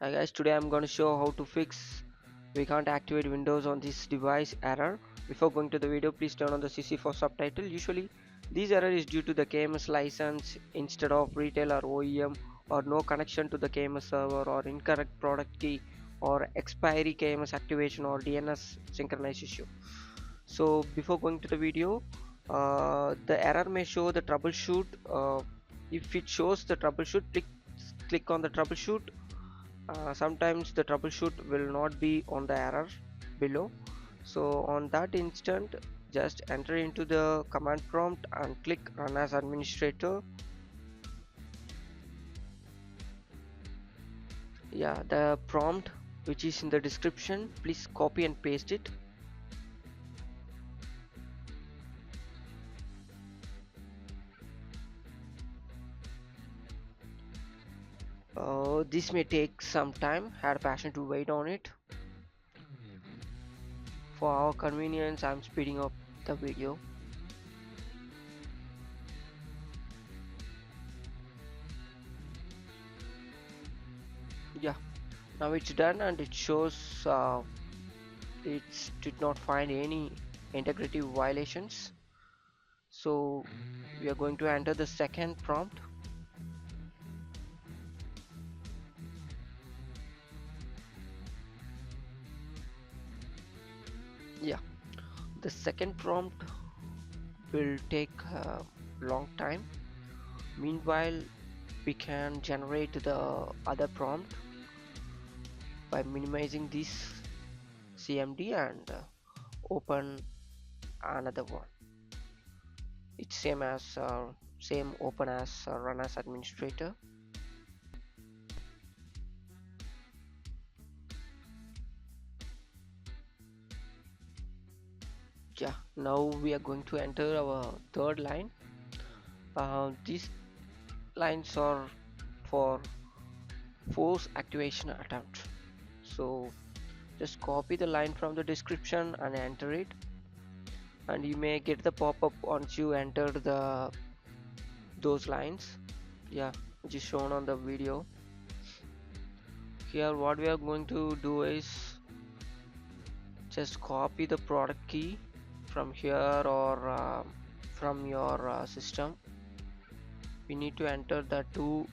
Hi guys, today I'm going to show how to fix we can't activate Windows on this device error. Before going to the video, please turn on the CC for subtitle. Usually this error is due to the KMS license instead of retail or OEM, or no connection to the KMS server, or incorrect product key, or expiry KMS activation, or DNS synchronize issue. So before going to the video, the error may show the troubleshoot. If it shows the troubleshoot, click on the troubleshoot. Sometimes the troubleshoot will not be on the error below, so on that instant just enter into the command prompt and click run as administrator. Yeah, the prompt which is in the description, please copy and paste it. This may take some time, had passion to wait on it. For our convenience, I'm speeding up the video. Yeah, now it's done and it shows it did not find any integrity violations. So we are going to enter the second prompt. Yeah, the second prompt will take a long time. Meanwhile, we can generate the other prompt by minimizing this CMD and open another one. It's same open as run as administrator. Yeah, now we are going to enter our third line. These lines are for force activation attempt, so just copy the line from the description and enter it, and you may get the pop-up once you enter those lines. Yeah, which is shown on the video. Here what we are going to do is just copy the product key from here, or from your system. We need to enter the two.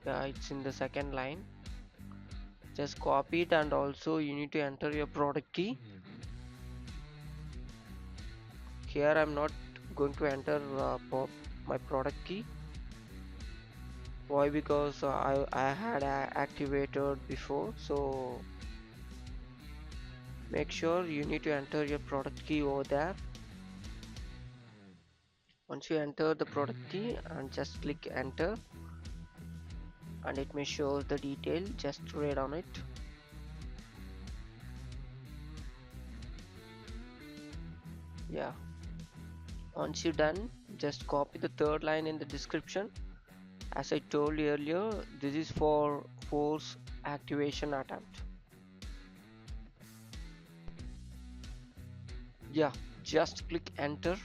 It's in the second line. Just copy it, and also you need to enter your product key. Here I'm not going to enter my product key. Why? Because I had activated before, so make sure you need to enter your product key over there. Once you enter the product key and just click enter, and it may show the detail, just read on it. Yeah, once you're done, just copy the third line in the description. As I told you earlier, this is for force activation attempt. Yeah, just click enter,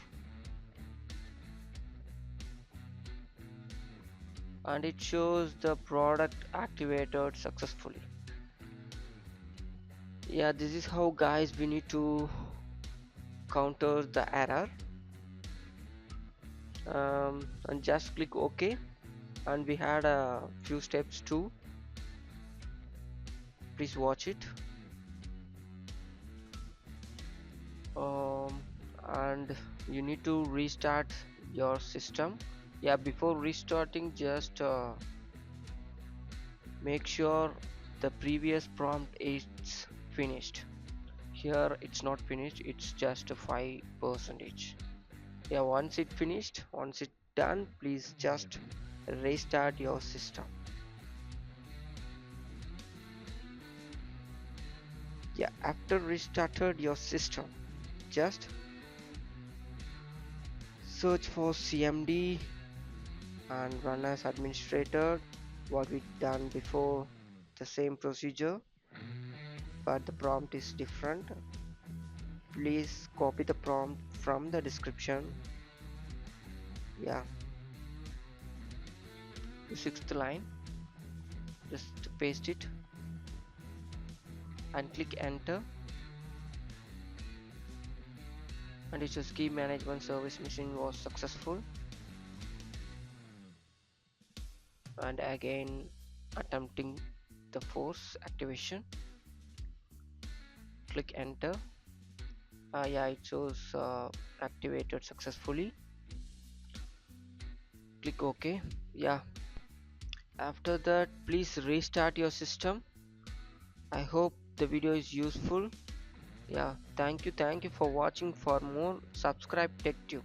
and it shows the product activated successfully. Yeah, this is how guys we need to counter the error. And just click OK, and we had a few steps too. Please watch it. And you need to restart your system. Yeah, before restarting, just make sure the previous prompt is finished. Here it's not finished, it's just a 5%. Yeah, once it's done, please just restart your system. Yeah, after restarted your system, just search for CMD and run as administrator. What we done before, the same procedure, but the prompt is different. Please copy the prompt from the description. Yeah, the sixth line, just paste it. and click enter, and it says key management service machine was successful. And again attempting the force activation, click enter. Yeah, it shows activated successfully. Click OK. Yeah, after that please restart your system. I hope the video is useful. Yeah, thank you for watching. For more, subscribe TechTube.